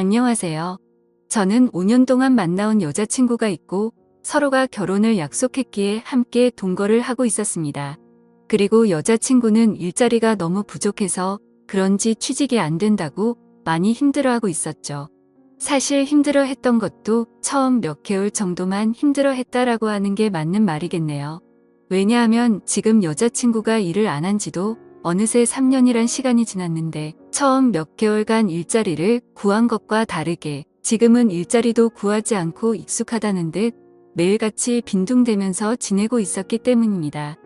안녕하세요. 저는 5년 동안 만나온 여자친구가 있고 서로가 결혼을 약속했기에 함께 동거를 하고 있었습니다. 그리고 여자친구는 일자리가 너무 부족해서 그런지 취직이 안 된다고 많이 힘들어하고 있었죠. 사실 힘들어했던 것도 처음 몇 개월 정도만 힘들어했다라고 하는 게 맞는 말이겠네요. 왜냐하면 지금 여자친구가 일을 안 한 지도 어느새 3년이란 시간이 지났는데 처음 몇 개월간 일자리를 구한 것과 다르게 지금은 일자리도 구하지 않고 익숙하다는 듯 매일같이 빈둥대면서 지내고 있었기 때문입니다.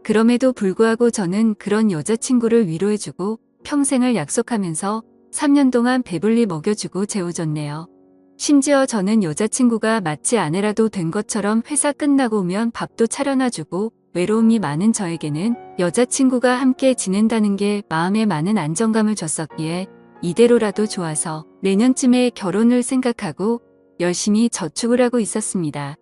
그럼에도 불구하고 저는 그런 여자친구를 위로해주고 평생을 약속하면서 3년 동안 배불리 먹여주고 재워줬네요. 심지어 저는 여자친구가 마치 아내라도 된 것처럼 회사 끝나고 오면 밥도 차려놔주고 외로움이 많은 저에게는 여자친구가 함께 지낸다는 게 마음에 많은 안정감을 줬었기에 이대로라도 좋아서 내년쯤에 결혼을 생각하고 열심히 저축을 하고 있었습니다.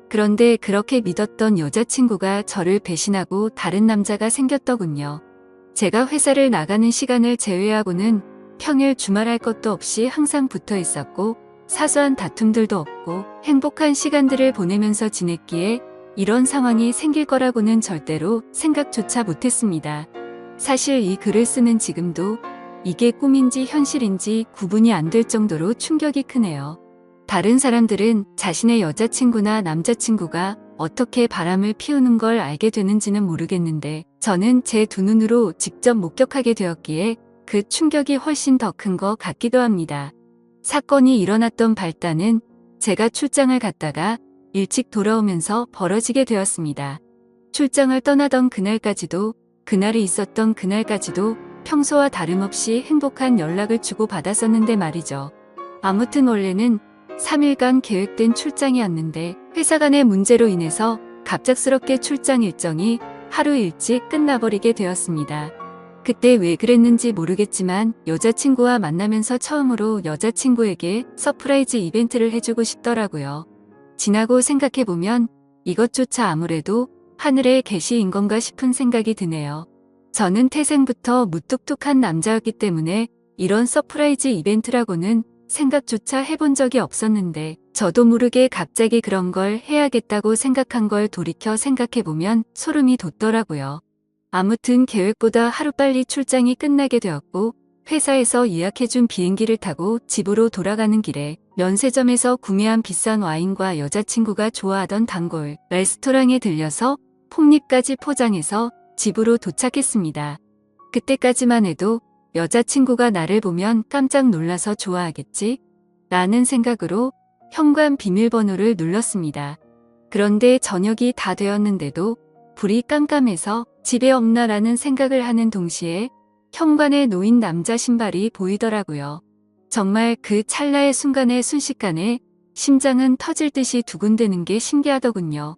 그런데 그렇게 믿었던 여자친구가 저를 배신하고 다른 남자가 생겼더군요. 제가 회사를 나가는 시간을 제외하고는 평일 주말할 것도 없이 항상 붙어 있었고 사소한 다툼들도 없고 행복한 시간들을 보내면서 지냈기에 이런 상황이 생길 거라고는 절대로 생각조차 못했습니다. 사실 이 글을 쓰는 지금도 이게 꿈인지 현실인지 구분이 안 될 정도로 충격이 크네요. 다른 사람들은 자신의 여자친구나 남자친구가 어떻게 바람을 피우는 걸 알게 되는지는 모르겠는데 저는 제 두 눈으로 직접 목격하게 되었기에 그 충격이 훨씬 더 큰 것 같기도 합니다. 사건이 일어났던 발단은 제가 출장을 갔다가 일찍 돌아오면서 벌어지게 되었습니다. 출장을 떠나던 그날까지도 그날이 있었던 그날까지도 평소와 다름없이 행복한 연락을 주고받았었는데 말이죠. 아무튼 원래는 3일간 계획된 출장이었는데 회사 간의 문제로 인해서 갑작스럽게 출장 일정이 하루 일찍 끝나버리게 되었습니다. 그때 왜 그랬는지 모르겠지만 여자친구와 만나면서 처음으로 여자친구에게 서프라이즈 이벤트를 해주고 싶더라고요. 지나고 생각해보면 이것조차 아무래도 하늘의 계시인 건가 싶은 생각이 드네요. 저는 태생부터 무뚝뚝한 남자였기 때문에 이런 서프라이즈 이벤트라고는 생각조차 해본 적이 없었는데 저도 모르게 갑자기 그런 걸 해야겠다고 생각한 걸 돌이켜 생각해보면 소름이 돋더라고요. 아무튼 계획보다 하루빨리 출장이 끝나게 되었고 회사에서 예약해준 비행기를 타고 집으로 돌아가는 길에 면세점에서 구매한 비싼 와인과 여자친구가 좋아하던 단골 레스토랑에 들려서 폭립까지 포장해서 집으로 도착했습니다. 그때까지만 해도 여자친구가 나를 보면 깜짝 놀라서 좋아하겠지? 라는 생각으로 현관 비밀번호를 눌렀습니다. 그런데 저녁이 다 되었는데도 불이 깜깜해서 집에 없나라는 생각을 하는 동시에 현관에 놓인 남자 신발이 보이더라고요. 정말 그 찰나의 순간에 순식간에 심장은 터질 듯이 두근대는 게 신기하더군요.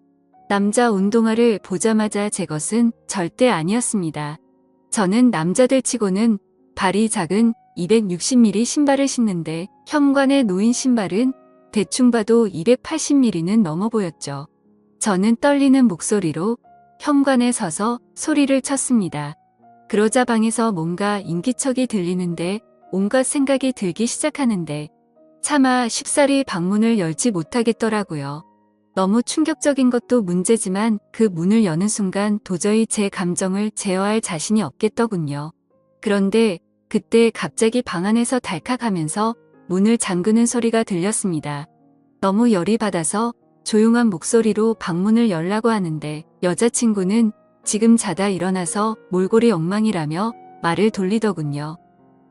남자 운동화를 보자마자 제 것은 절대 아니었습니다. 저는 남자들 치고는 발이 작은 260mm 신발을 신는데 현관에 놓인 신발은 대충 봐도 280mm는 넘어 보였죠. 저는 떨리는 목소리로 현관에 서서 소리를 쳤습니다. 그러자 방에서 뭔가 인기척이 들리는데 온갖 생각이 들기 시작하는데 차마 쉽사리 방문을 열지 못하겠더라고요. 너무 충격적인 것도 문제지만 그 문을 여는 순간 도저히 제 감정을 제어할 자신이 없겠더군요. 그런데 그때 갑자기 방 안에서 달칵하면서 문을 잠그는 소리가 들렸습니다. 너무 열이 받아서 조용한 목소리로 방문을 열라고 하는데 여자친구는 지금 자다 일어나서 몰골이 엉망이라며 말을 돌리더군요.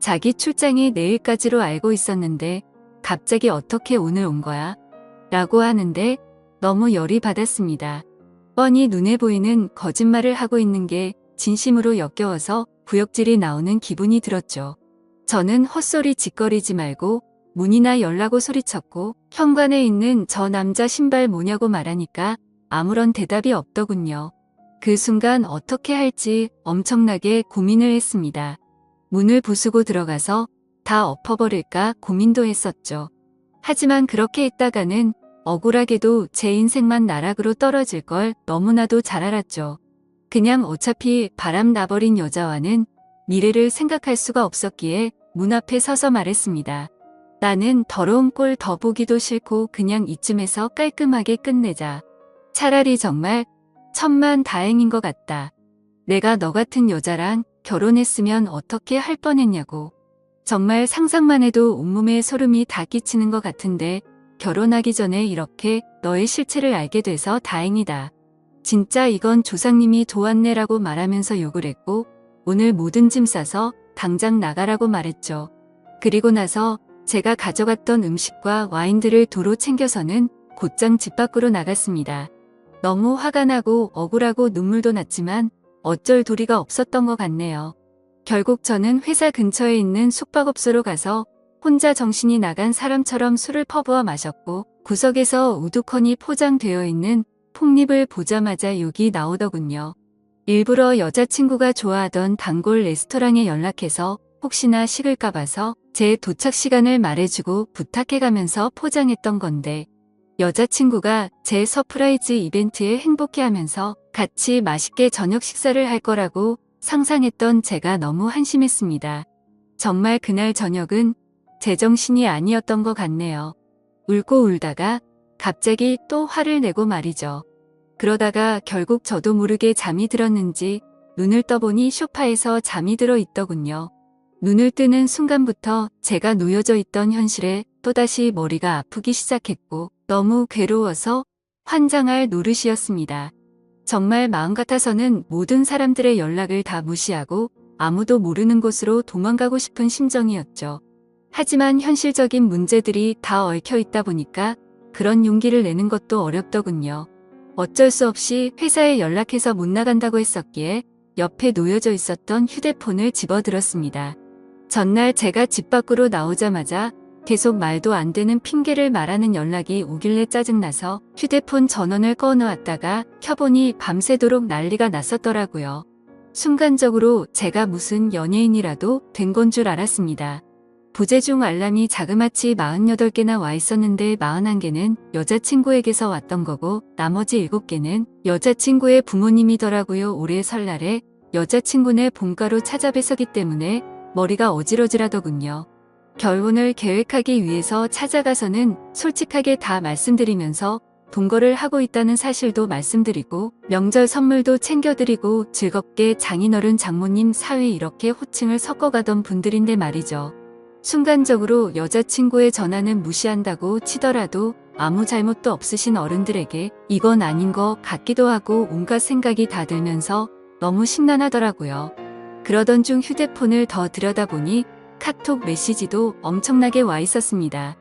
자기 출장이 내일까지로 알고 있었는데 갑자기 어떻게 오늘 온 거야? 라고 하는데 너무 열이 받았습니다. 뻔히 눈에 보이는 거짓말을 하고 있는 게 진심으로 역겨워서 구역질이 나오는 기분이 들었죠. 저는 헛소리 짓거리지 말고 문이나 열라고 소리쳤고 현관에 있는 저 남자 신발 뭐냐고 말하니까 아무런 대답이 없더군요. 그 순간 어떻게 할지 엄청나게 고민을 했습니다. 문을 부수고 들어가서 다 엎어버릴까 고민도 했었죠. 하지만 그렇게 했다가는 억울하게도 제 인생만 나락으로 떨어질 걸 너무나도 잘 알았죠. 그냥 어차피 바람 나버린 여자와는 미래를 생각할 수가 없었기에 문 앞에 서서 말했습니다. 나는 더러운 꼴 더 보기도 싫고 그냥 이쯤에서 깔끔하게 끝내자. 차라리 정말 천만 다행인 것 같다. 내가 너 같은 여자랑 결혼했으면 어떻게 할 뻔했냐고. 정말 상상만 해도 온몸에 소름이 다 끼치는 것 같은데 결혼하기 전에 이렇게 너의 실체를 알게 돼서 다행이다. 진짜 이건 조상님이 도왔네라고 말하면서 욕을 했고 오늘 모든 짐 싸서 당장 나가라고 말했죠. 그리고 나서 제가 가져갔던 음식과 와인들을 도로 챙겨서는 곧장 집 밖으로 나갔습니다. 너무 화가 나고 억울하고 눈물도 났지만 어쩔 도리가 없었던 것 같네요. 결국 저는 회사 근처에 있는 숙박업소로 가서 혼자 정신이 나간 사람처럼 술을 퍼부어 마셨고 구석에서 우두커니 포장되어 있는 폭립을 보자마자 욕이 나오더군요. 일부러 여자친구가 좋아하던 단골 레스토랑에 연락해서 혹시나 식을까 봐서 제 도착 시간을 말해주고 부탁해가면서 포장했던 건데 여자친구가 제 서프라이즈 이벤트에 행복해하면서 같이 맛있게 저녁 식사를 할 거라고 상상했던 제가 너무 한심했습니다. 정말 그날 저녁은 제정신이 아니었던 것 같네요. 울고 울다가 갑자기 또 화를 내고 말이죠. 그러다가 결국 저도 모르게 잠이 들었는지 눈을 떠보니 소파에서 잠이 들어 있더군요. 눈을 뜨는 순간부터 제가 놓여져 있던 현실에 또다시 머리가 아프기 시작했고 너무 괴로워서 환장할 노릇이었습니다. 정말 마음 같아서는 모든 사람들의 연락을 다 무시하고 아무도 모르는 곳으로 도망가고 싶은 심정이었죠. 하지만 현실적인 문제들이 다 얽혀 있다 보니까 그런 용기를 내는 것도 어렵더군요. 어쩔 수 없이 회사에 연락해서 못 나간다고 했었기에 옆에 놓여져 있었던 휴대폰을 집어들었습니다. 전날 제가 집 밖으로 나오자마자 계속 말도 안 되는 핑계를 말하는 연락이 오길래 짜증나서 휴대폰 전원을 꺼놓았다가 켜보니 밤새도록 난리가 났었더라고요. 순간적으로 제가 무슨 연예인이라도 된 건 줄 알았습니다. 부재중 알람이 자그마치 48개나 와 있었는데 41개는 여자친구에게서 왔던 거고 나머지 7개는 여자친구의 부모님이더라고요. 올해 설날에 여자친구네 본가로 찾아뵈서기 때문에 머리가 어지러지라더군요. 결혼을 계획하기 위해서 찾아가서는 솔직하게 다 말씀드리면서 동거를 하고 있다는 사실도 말씀드리고 명절 선물도 챙겨드리고 즐겁게 장인어른 장모님 사위 이렇게 호칭을 섞어가던 분들인데 말이죠. 순간적으로 여자친구의 전화는 무시한다고 치더라도 아무 잘못도 없으신 어른들에게 이건 아닌 것 같기도 하고 온갖 생각이 다 들면서 너무 심란하더라고요. 그러던 중 휴대폰을 더 들여다보니 카톡 메시지도 엄청나게 와 있었습니다.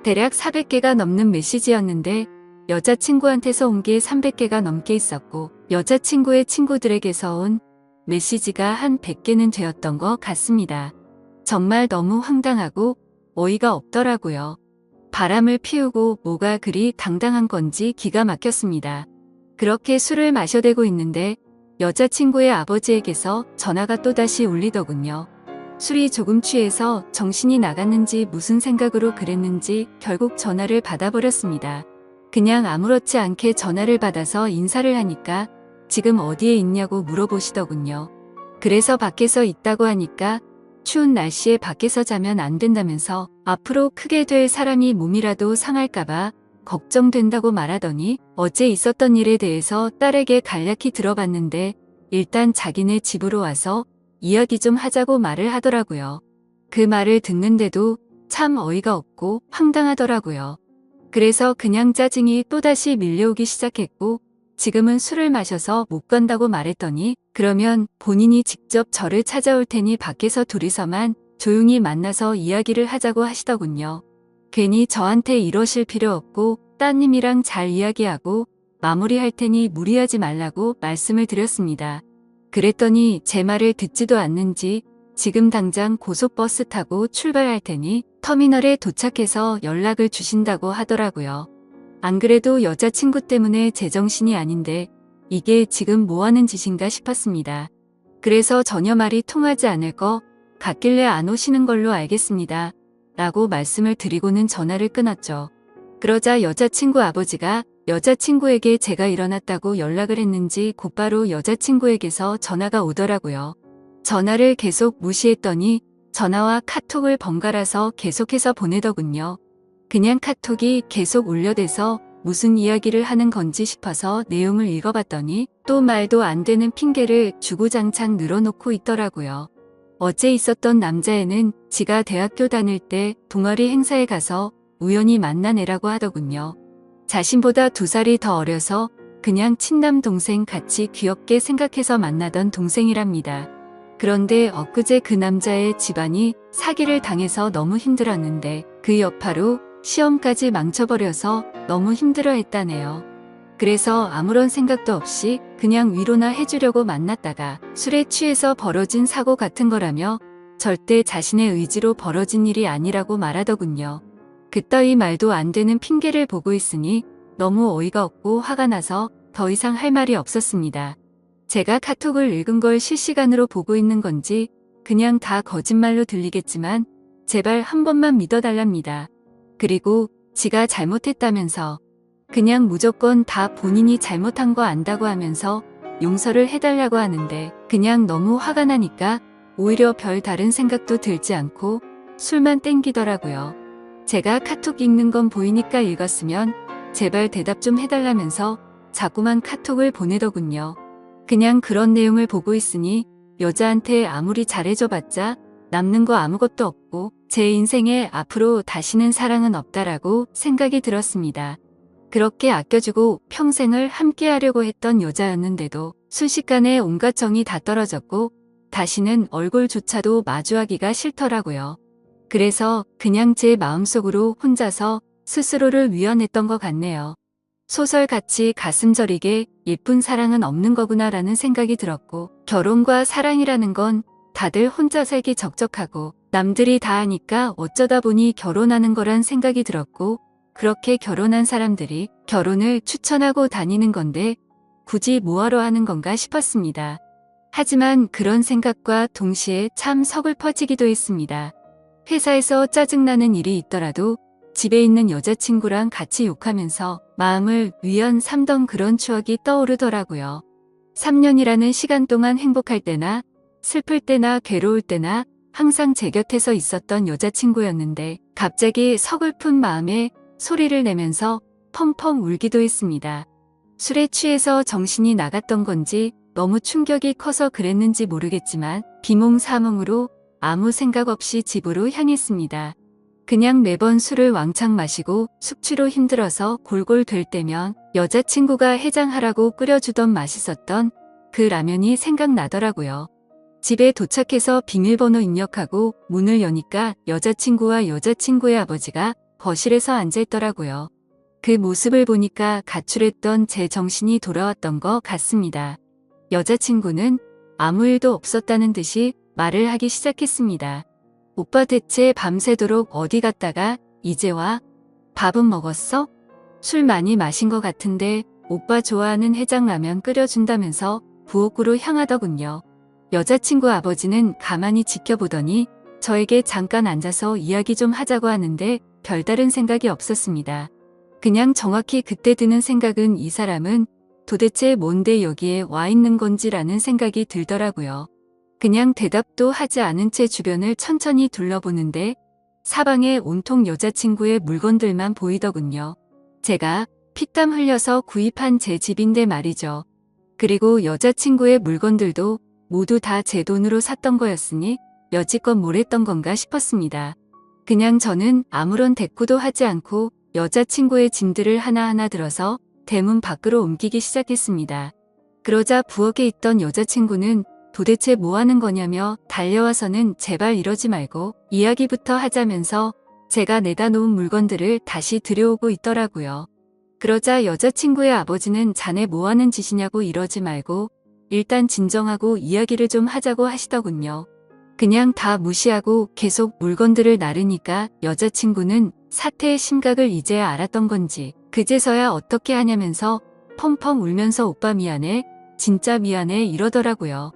대략 400개가 넘는 메시지였는데 여자친구한테서 온 게 300개가 넘게 있었고 여자친구의 친구들에게서 온 메시지가 한 100개는 되었던 것 같습니다. 정말 너무 황당하고 어이가 없더라고요. 바람을 피우고 뭐가 그리 당당한 건지 기가 막혔습니다. 그렇게 술을 마셔대고 있는데 여자친구의 아버지에게서 전화가 또다시 울리더군요. 술이 조금 취해서 정신이 나갔는지 무슨 생각으로 그랬는지 결국 전화를 받아버렸습니다. 그냥 아무렇지 않게 전화를 받아서 인사를 하니까 지금 어디에 있냐고 물어보시더군요. 그래서 밖에서 있다고 하니까 추운 날씨에 밖에서 자면 안 된다면서 앞으로 크게 될 사람이 몸이라도 상할까봐 걱정된다고 말하더니 어제 있었던 일에 대해서 딸에게 간략히 들어봤는데 일단 자기네 집으로 와서 이야기 좀 하자고 말을 하더라고요. 그 말을 듣는데도 참 어이가 없고 황당하더라고요. 그래서 그냥 짜증이 또다시 밀려오기 시작했고 지금은 술을 마셔서 못 간다고 말했더니 그러면 본인이 직접 저를 찾아올 테니 밖에서 둘이서만 조용히 만나서 이야기를 하자고 하시더군요. 괜히 저한테 이러실 필요 없고 따님이랑 잘 이야기하고 마무리할 테니 무리하지 말라고 말씀을 드렸습니다. 그랬더니 제 말을 듣지도 않는지 지금 당장 고속버스 타고 출발할 테니 터미널에 도착해서 연락을 주신다고 하더라고요. 안 그래도 여자친구 때문에 제정신이 아닌데 이게 지금 뭐하는 짓인가 싶었습니다. 그래서 전혀 말이 통하지 않을 것 같길래 안 오시는 걸로 알겠습니다. 라고 말씀을 드리고는 전화를 끊었죠. 그러자 여자친구 아버지가 여자친구에게 제가 일어났다고 연락을 했는지 곧바로 여자친구에게서 전화가 오더라고요. 전화를 계속 무시했더니 전화와 카톡을 번갈아서 계속해서 보내더군요. 그냥 카톡이 계속 울려대서 무슨 이야기를 하는 건지 싶어서 내용을 읽어봤더니 또 말도 안 되는 핑계를 주구장창 늘어놓고 있더라고요. 어제 있었던 남자애는 지가 대학교 다닐 때 동아리 행사에 가서 우연히 만난 애라고 하더군요. 자신보다 2살이 더 어려서 그냥 친남 동생 같이 귀엽게 생각해서 만나던 동생이랍니다. 그런데 엊그제 그 남자의 집안이 사기를 당해서 너무 힘들었는데 그 여파로 시험까지 망쳐버려서 너무 힘들어했다네요. 그래서 아무런 생각도 없이 그냥 위로나 해주려고 만났다가 술에 취해서 벌어진 사고 같은 거라며 절대 자신의 의지로 벌어진 일이 아니라고 말하더군요. 그따위 말도 안 되는 핑계를 보고 있으니 너무 어이가 없고 화가 나서 더 이상 할 말이 없었습니다. 제가 카톡을 읽은 걸 실시간으로 보고 있는 건지 그냥 다 거짓말로 들리겠지만 제발 한 번만 믿어달랍니다. 그리고 지가 잘못했다면서 그냥 무조건 다 본인이 잘못한 거 안다고 하면서 용서를 해달라고 하는데 그냥 너무 화가 나니까 오히려 별 다른 생각도 들지 않고 술만 땡기더라고요. 제가 카톡 읽는 건 보이니까 읽었으면 제발 대답 좀 해달라면서 자꾸만 카톡을 보내더군요. 그냥 그런 내용을 보고 있으니 여자한테 아무리 잘해줘봤자 남는 거 아무것도 없고 제 인생에 앞으로 다시는 사랑은 없다라고 생각이 들었습니다. 그렇게 아껴주고 평생을 함께하려고 했던 여자였는데도 순식간에 온갖 정이 다 떨어졌고 다시는 얼굴조차도 마주하기가 싫더라고요. 그래서 그냥 제 마음속으로 혼자서 스스로를 위안했던 것 같네요. 소설같이 가슴 저리게 예쁜 사랑은 없는 거구나라는 생각이 들었고 결혼과 사랑이라는 건 다들 혼자 살기 적적하고 남들이 다 하니까 어쩌다 보니 결혼하는 거란 생각이 들었고 그렇게 결혼한 사람들이 결혼을 추천하고 다니는 건데 굳이 뭐하러 하는 건가 싶었습니다. 하지만 그런 생각과 동시에 참 서글퍼지기도 했습니다. 회사에서 짜증나는 일이 있더라도 집에 있는 여자친구랑 같이 욕하면서 마음을 위안 삼던 그런 추억이 떠오르더라고요. 3년이라는 시간 동안 행복할 때나 슬플 때나 괴로울 때나 항상 제 곁에서 있었던 여자친구였는데 갑자기 서글픈 마음에 소리를 내면서 펑펑 울기도 했습니다. 술에 취해서 정신이 나갔던 건지 너무 충격이 커서 그랬는지 모르겠지만 비몽사몽으로 아무 생각 없이 집으로 향했습니다. 그냥 매번 술을 왕창 마시고 숙취로 힘들어서 골골 될 때면 여자친구가 해장하라고 끓여주던 맛있었던 그 라면이 생각나더라고요. 집에 도착해서 비밀번호 입력하고 문을 여니까 여자친구와 여자친구의 아버지가 거실에서 앉아있더라고요. 그 모습을 보니까 가출했던 제 정신이 돌아왔던 것 같습니다. 여자친구는 아무 일도 없었다는 듯이 말을 하기 시작했습니다. 오빠 대체 밤새도록 어디 갔다가 이제 와? 밥은 먹었어? 술 많이 마신 것 같은데 오빠 좋아하는 해장라면 끓여준다면서 부엌으로 향하더군요. 여자친구 아버지는 가만히 지켜보더니 저에게 잠깐 앉아서 이야기 좀 하자고 하는데 별다른 생각이 없었습니다. 그냥 정확히 그때 드는 생각은 이 사람은 도대체 뭔데 여기에 와 있는 건지라는 생각이 들더라고요. 그냥 대답도 하지 않은 채 주변을 천천히 둘러보는데 사방에 온통 여자친구의 물건들만 보이더군요. 제가 피땀 흘려서 구입한 제 집인데 말이죠. 그리고 여자친구의 물건들도 모두 다 제 돈으로 샀던 거였으니 여지껏 뭘 했던 건가 싶었습니다. 그냥 저는 아무런 대꾸도 하지 않고 여자친구의 짐들을 하나하나 들어서 대문 밖으로 옮기기 시작했습니다. 그러자 부엌에 있던 여자친구는 도대체 뭐 하는 거냐며 달려와서는 제발 이러지 말고 이야기부터 하자면서 제가 내다 놓은 물건들을 다시 들여오고 있더라고요. 그러자 여자친구의 아버지는 자네 뭐 하는 짓이냐고 이러지 말고 일단 진정하고 이야기를 좀 하자고 하시더군요. 그냥 다 무시하고 계속 물건들을 나르니까 여자친구는 사태의 심각을 이제야 알았던 건지 그제서야 어떻게 하냐면서 펑펑 울면서 오빠 미안해, 진짜 미안해 이러더라고요.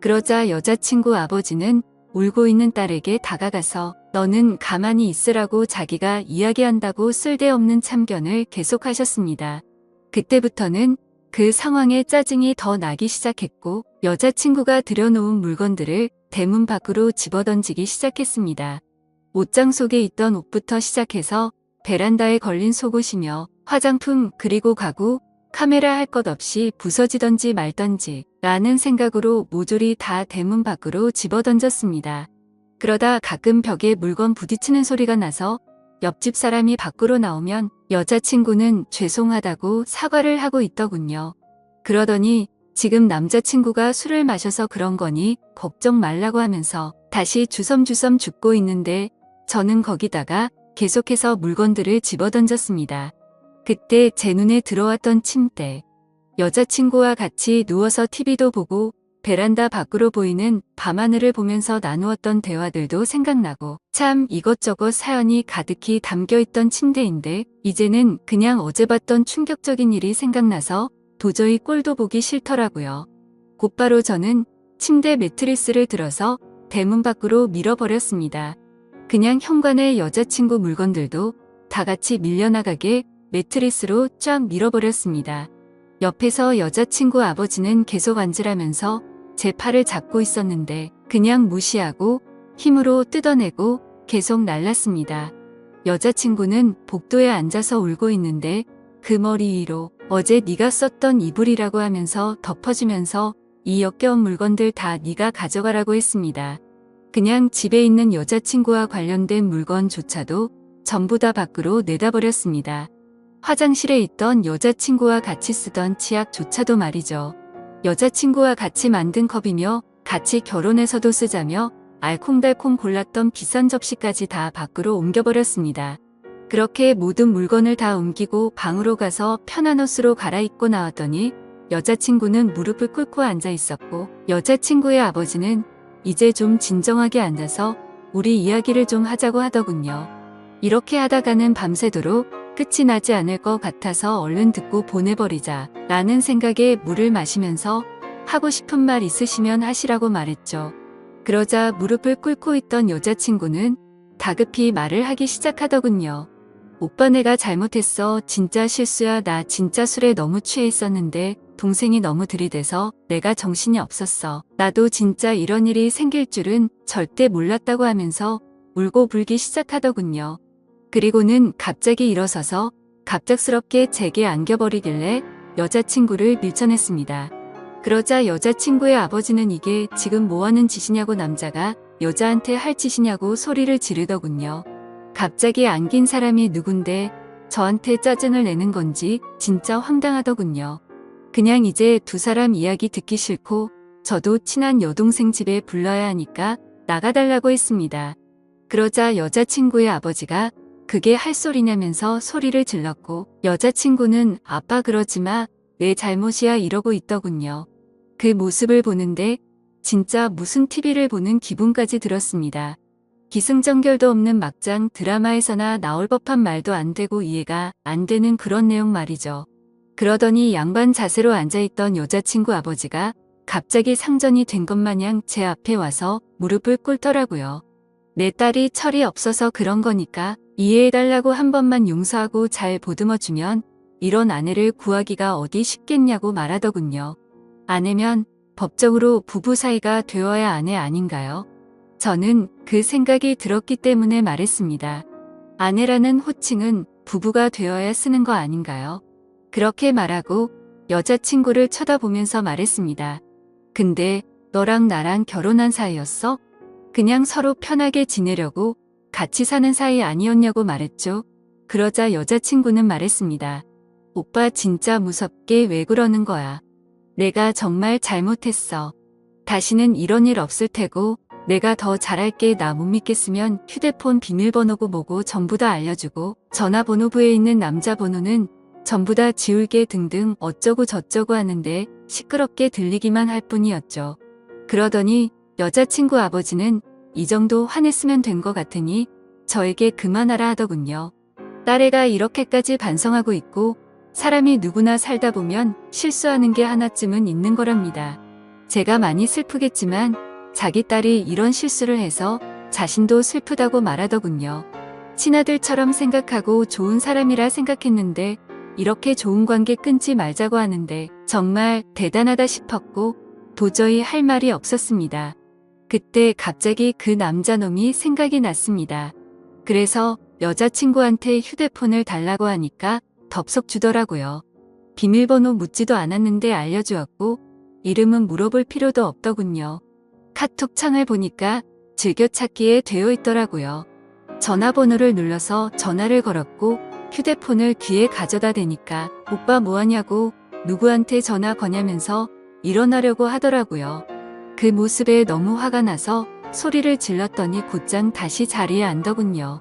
그러자 여자친구 아버지는 울고 있는 딸에게 다가가서 너는 가만히 있으라고 자기가 이야기한다고 쓸데없는 참견을 계속하셨습니다. 그때부터는 그 상황에 짜증이 더 나기 시작했고 여자친구가 들여놓은 물건들을 대문 밖으로 집어던지기 시작했습니다. 옷장 속에 있던 옷부터 시작해서 베란다에 걸린 속옷이며 화장품 그리고 가구, 카메라 할 것 없이 부서지던지 말던지 라는 생각으로 모조리 다 대문 밖으로 집어던졌습니다. 그러다 가끔 벽에 물건 부딪히는 소리가 나서 옆집 사람이 밖으로 나오면 여자친구는 죄송하다고 사과를 하고 있더군요. 그러더니 지금 남자친구가 술을 마셔서 그런 거니 걱정 말라고 하면서 다시 주섬주섬 죽고 있는데 저는 거기다가 계속해서 물건들을 집어던졌습니다. 그때 제 눈에 들어왔던 침대. 여자친구와 같이 누워서 TV도 보고 베란다 밖으로 보이는 밤하늘을 보면서 나누었던 대화들도 생각나고 참 이것저것 사연이 가득히 담겨있던 침대인데 이제는 그냥 어제 봤던 충격적인 일이 생각나서 도저히 꼴도 보기 싫더라고요. 곧바로 저는 침대 매트리스를 들어서 대문 밖으로 밀어버렸습니다. 그냥 현관의 여자친구 물건들도 다 같이 밀려나가게 매트리스로 쫙 밀어버렸습니다. 옆에서 여자친구 아버지는 계속 앉으라면서 제 팔을 잡고 있었는데 그냥 무시하고 힘으로 뜯어내고 계속 날랐습니다. 여자친구는 복도에 앉아서 울고 있는데 그 머리 위로 어제 네가 썼던 이불이라고 하면서 덮어주면서 이 역겨운 물건들 다 네가 가져가라고 했습니다. 그냥 집에 있는 여자친구와 관련된 물건조차도 전부 다 밖으로 내다버렸습니다. 화장실에 있던 여자친구와 같이 쓰던 치약조차도 말이죠. 여자친구와 같이 만든 컵이며 같이 결혼해서도 쓰자며 알콩달콩 골랐던 비싼 접시까지 다 밖으로 옮겨버렸습니다. 그렇게 모든 물건을 다 옮기고 방으로 가서 편한 옷으로 갈아입고 나왔더니 여자친구는 무릎을 꿇고 앉아 있었고 여자친구의 아버지는 이제 좀 진정하게 앉아서 우리 이야기를 좀 하자고 하더군요. 이렇게 하다가는 밤새도록 끝이 나지 않을 것 같아서 얼른 듣고 보내버리자 라는 생각에 물을 마시면서 하고 싶은 말 있으시면 하시라고 말했죠. 그러자 무릎을 꿇고 있던 여자친구는 다급히 말을 하기 시작하더군요. 오빠 내가 잘못했어. 진짜 실수야. 나 진짜 술에 너무 취해 있었는데 동생이 너무 들이대서 내가 정신이 없었어. 나도 진짜 이런 일이 생길 줄은 절대 몰랐다고 하면서 울고 불기 시작하더군요. 그리고는 갑자기 일어서서 갑작스럽게 제게 안겨버리길래 여자친구를 밀쳐냈습니다. 그러자 여자친구의 아버지는 이게 지금 뭐하는 짓이냐고 남자가 여자한테 할 짓이냐고 소리를 지르더군요. 갑자기 안긴 사람이 누군데 저한테 짜증을 내는 건지 진짜 황당하더군요. 그냥 이제 두 사람 이야기 듣기 싫고 저도 친한 여동생 집에 불러야 하니까 나가달라고 했습니다. 그러자 여자친구의 아버지가 그게 할 소리냐면서 소리를 질렀고 여자친구는 아빠 그러지 마. 내 잘못이야 이러고 있더군요. 그 모습을 보는데 진짜 무슨 TV를 보는 기분까지 들었습니다. 기승전결도 없는 막장 드라마에서나 나올 법한 말도 안 되고 이해가 안 되는 그런 내용 말이죠. 그러더니 양반 자세로 앉아있던 여자친구 아버지가 갑자기 상전이 된 것 마냥 제 앞에 와서 무릎을 꿇더라고요. 내 딸이 철이 없어서 그런 거니까 이해해달라고 한 번만 용서하고 잘 보듬어주면 이런 아내를 구하기가 어디 쉽겠냐고 말하더군요. 아내면 법적으로 부부 사이가 되어야 아내 아닌가요? 저는 그 생각이 들었기 때문에 말했습니다. 아내라는 호칭은 부부가 되어야 쓰는 거 아닌가요? 그렇게 말하고 여자친구를 쳐다보면서 말했습니다. 근데 너랑 나랑 결혼한 사이였어? 그냥 서로 편하게 지내려고 같이 사는 사이 아니었냐고 말했죠. 그러자 여자친구는 말했습니다. 오빠 진짜 무섭게 왜 그러는 거야. 내가 정말 잘못했어. 다시는 이런 일 없을 테고 내가 더 잘할게. 나 못 믿겠으면 휴대폰 비밀번호고 뭐고 전부 다 알려주고 전화번호부에 있는 남자 번호는 전부 다 지울게 등등 어쩌고 저쩌고 하는데 시끄럽게 들리기만 할 뿐이었죠. 그러더니 여자친구 아버지는 이 정도 화냈으면 된 것 같으니 저에게 그만하라 하더군요. 딸애가 이렇게까지 반성하고 있고 사람이 누구나 살다 보면 실수하는 게 하나쯤은 있는 거랍니다. 제가 많이 슬프겠지만 자기 딸이 이런 실수를 해서 자신도 슬프다고 말하더군요. 친아들처럼 생각하고 좋은 사람이라 생각했는데 이렇게 좋은 관계 끊지 말자고 하는데 정말 대단하다 싶었고 도저히 할 말이 없었습니다. 그때 갑자기 그 남자놈이 생각이 났습니다. 그래서 여자친구한테 휴대폰을 달라고 하니까 덥석 주더라고요. 비밀번호 묻지도 않았는데 알려주었고 이름은 물어볼 필요도 없더군요. 카톡 창을 보니까 즐겨찾기에 되어 있더라고요. 전화번호를 눌러서 전화를 걸었고 휴대폰을 귀에 가져다 대니까 오빠 뭐하냐고 누구한테 전화 거냐면서 일어나려고 하더라고요. 그 모습에 너무 화가 나서 소리를 질렀더니 곧장 다시 자리에 앉더군요.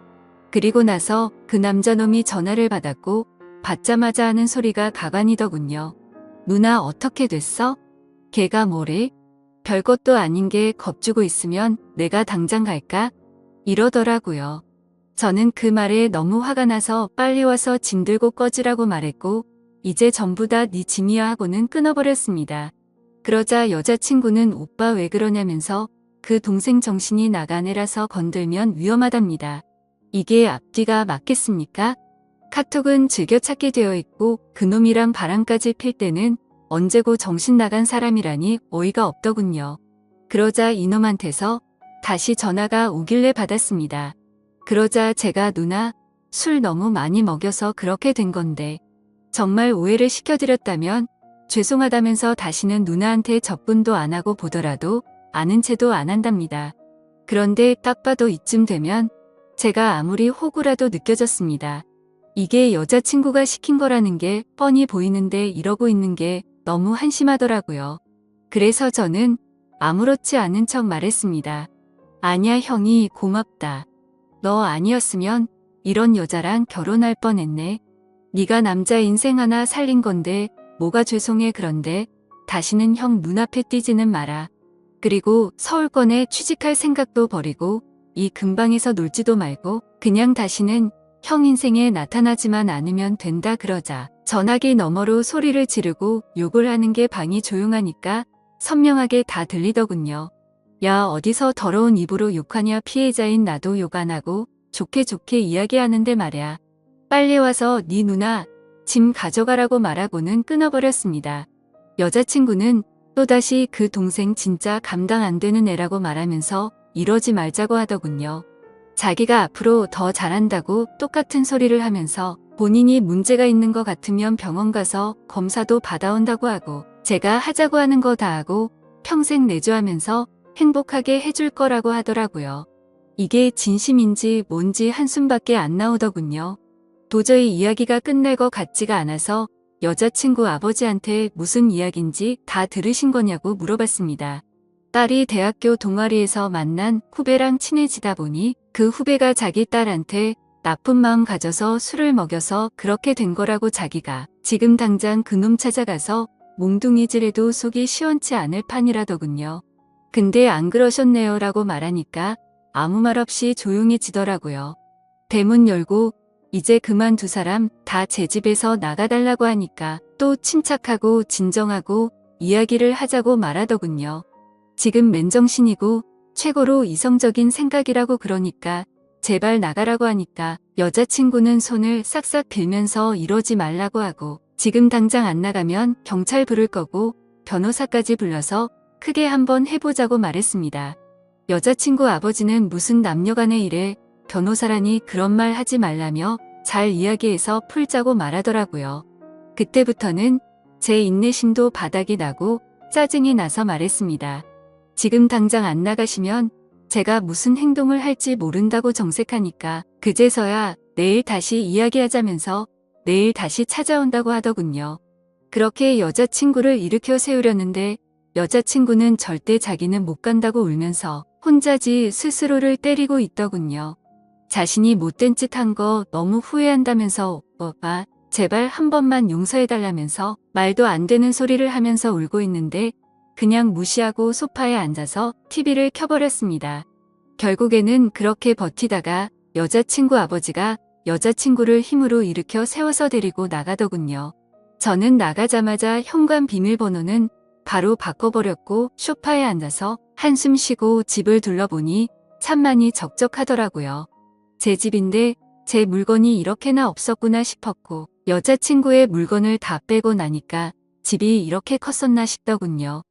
그리고 나서 그 남자놈이 전화를 받았고 받자마자 하는 소리가 가관이더군요. 누나 어떻게 됐어? 걔가 뭐래? 별것도 아닌 게 겁주고 있으면 내가 당장 갈까? 이러더라고요. 저는 그 말에 너무 화가 나서 빨리 와서 짐 들고 꺼지라고 말했고 이제 전부 다 네 짐이야 하고는 끊어버렸습니다. 그러자 여자친구는 오빠 왜 그러냐면서 그 동생 정신이 나간 애라서 건들면 위험하답니다. 이게 앞뒤가 맞겠습니까? 카톡은 즐겨찾기 되어 있고 그놈이랑 바람까지 필 때는 언제고 정신 나간 사람이라니 어이가 없더군요. 그러자 이놈한테서 다시 전화가 오길래 받았습니다. 그러자 제가 누나 술 너무 많이 먹여서 그렇게 된 건데 정말 오해를 시켜드렸다면 죄송하다면서 다시는 누나한테 접근도 안 하고 보더라도 아는 체도 안 한답니다. 그런데 딱 봐도 이쯤 되면 제가 아무리 호구라도 느껴졌습니다. 이게 여자친구가 시킨 거라는 게 뻔히 보이는데 이러고 있는 게 너무 한심하더라고요. 그래서 저는 아무렇지 않은 척 말했습니다. 아니야 형이 고맙다. 너 아니었으면 이런 여자랑 결혼할 뻔했네. 네가 남자 인생 하나 살린 건데 뭐가 죄송해. 그런데 다시는 형 눈앞에 띄지는 마라. 그리고 서울권에 취직할 생각도 버리고 이 근방에서 놀지도 말고 그냥 다시는 형 인생에 나타나지만 않으면 된다. 그러자 전화기 너머로 소리를 지르고 욕을 하는 게 방이 조용하니까 선명하게 다 들리더군요. 야 어디서 더러운 입으로 욕하냐. 피해자인 나도 욕 안 하고 좋게 좋게 이야기하는데 말야. 빨리 와서 네 누나 짐 가져가라고 말하고는 끊어버렸습니다. 여자친구는 또다시 그 동생 진짜 감당 안 되는 애라고 말하면서 이러지 말자고 하더군요. 자기가 앞으로 더 잘한다고 똑같은 소리를 하면서 본인이 문제가 있는 것 같으면 병원 가서 검사도 받아온다고 하고 제가 하자고 하는 거 다 하고 평생 내조하면서 행복하게 해줄 거라고 하더라고요. 이게 진심인지 뭔지 한숨밖에 안 나오더군요. 도저히 이야기가 끝날 것 같지가 않아서 여자친구 아버지한테 무슨 이야기인지 다 들으신 거냐고 물어봤습니다. 딸이 대학교 동아리에서 만난 후배랑 친해지다 보니 그 후배가 자기 딸한테 나쁜 마음 가져서 술을 먹여서 그렇게 된 거라고 자기가 지금 당장 그놈 찾아가서 몽둥이질해도 속이 시원치 않을 판이라더군요. 근데 안 그러셨네요 라고 말하니까 아무 말 없이 조용해지더라고요. 대문 열고 이제 그만 두 사람 다 제 집에서 나가달라고 하니까 또 침착하고 진정하고 이야기를 하자고 말하더군요. 지금 맨정신이고 최고로 이성적인 생각이라고 그러니까 제발 나가라고 하니까 여자친구는 손을 싹싹 빌면서 이러지 말라고 하고 지금 당장 안 나가면 경찰 부를 거고 변호사까지 불러서 크게 한번 해보자고 말했습니다. 여자친구 아버지는 무슨 남녀간의 일에 변호사라니 그런 말 하지 말라며 잘 이야기해서 풀자고 말하더라고요. 그때부터는 제 인내심도 바닥이 나고 짜증이 나서 말했습니다. 지금 당장 안 나가시면 제가 무슨 행동을 할지 모른다고 정색하니까 그제서야 내일 다시 이야기하자면서 내일 다시 찾아온다고 하더군요. 그렇게 여자친구를 일으켜 세우려는데 여자친구는 절대 자기는 못 간다고 울면서 혼자지 스스로를 때리고 있더군요. 자신이 못된 짓 한 거 너무 후회한다면서 오빠 제발 한 번만 용서해달라면서 말도 안 되는 소리를 하면서 울고 있는데 그냥 무시하고 소파에 앉아서 TV를 켜버렸습니다. 결국에는 그렇게 버티다가 여자친구 아버지가 여자친구를 힘으로 일으켜 세워서 데리고 나가더군요. 저는 나가자마자 현관 비밀번호는 바로 바꿔버렸고 소파에 앉아서 한숨 쉬고 집을 둘러보니 참 많이 적적하더라고요. 제 집인데 제 물건이 이렇게나 없었구나 싶었고 여자친구의 물건을 다 빼고 나니까 집이 이렇게 컸었나 싶더군요.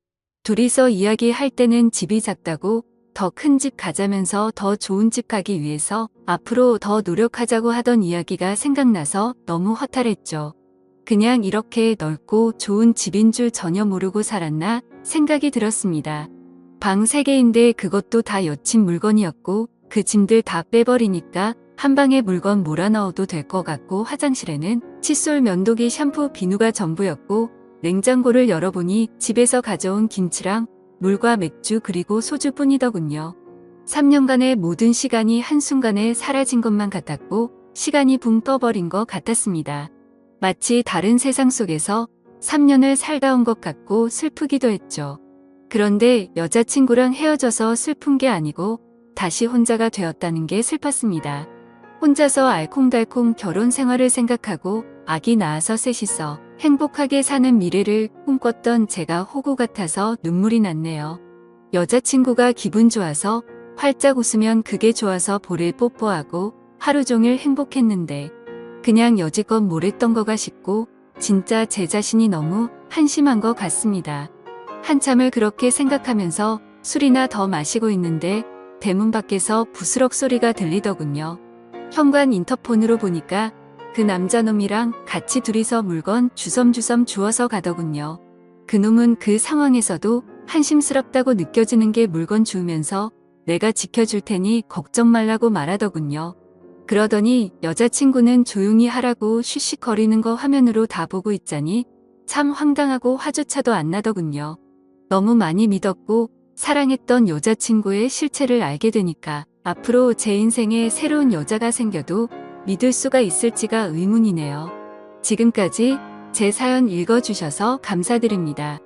둘이서 이야기할 때는 집이 작다고 더 큰 집 가자면서 더 좋은 집 가기 위해서 앞으로 더 노력하자고 하던 이야기가 생각나서 너무 허탈했죠. 그냥 이렇게 넓고 좋은 집인 줄 전혀 모르고 살았나 생각이 들었습니다. 방 3개인데 그것도 다 여친 물건이었고 그 짐들 다 빼버리니까 한 방에 물건 몰아넣어도 될 것 같고 화장실에는 칫솔, 면도기, 샴푸, 비누가 전부였고 냉장고를 열어보니 집에서 가져온 김치랑 물과 맥주 그리고 소주뿐이더군요. 3년간의 모든 시간이 한순간에 사라진 것만 같았고 시간이 붕 떠버린 것 같았습니다. 마치 다른 세상 속에서 3년을 살다 온 것 같고 슬프기도 했죠. 그런데 여자친구랑 헤어져서 슬픈 게 아니고 다시 혼자가 되었다는 게 슬펐습니다. 혼자서 알콩달콩 결혼 생활을 생각하고 아기 낳아서 셋이서 행복하게 사는 미래를 꿈꿨던 제가 호구 같아서 눈물이 났네요. 여자친구가 기분 좋아서 활짝 웃으면 그게 좋아서 볼을 뽀뽀하고 하루 종일 행복했는데 그냥 여지껏 뭘 했던 거가 싶고 진짜 제 자신이 너무 한심한 것 같습니다. 한참을 그렇게 생각하면서 술이나 더 마시고 있는데 대문 밖에서 부스럭 소리가 들리더군요. 현관 인터폰으로 보니까 그 남자놈이랑 같이 둘이서 물건 주섬주섬 주워서 가더군요. 그놈은 그 상황에서도 한심스럽다고 느껴지는 게 물건 주우면서 내가 지켜줄 테니 걱정 말라고 말하더군요. 그러더니 여자친구는 조용히 하라고 쉿쉿거리는 거 화면으로 다 보고 있자니 참 황당하고 화조차도 안 나더군요. 너무 많이 믿었고 사랑했던 여자친구의 실체를 알게 되니까 앞으로 제 인생에 새로운 여자가 생겨도 믿을 수가 있을지가 의문이네요. 지금까지 제 사연 읽어주셔서 감사드립니다.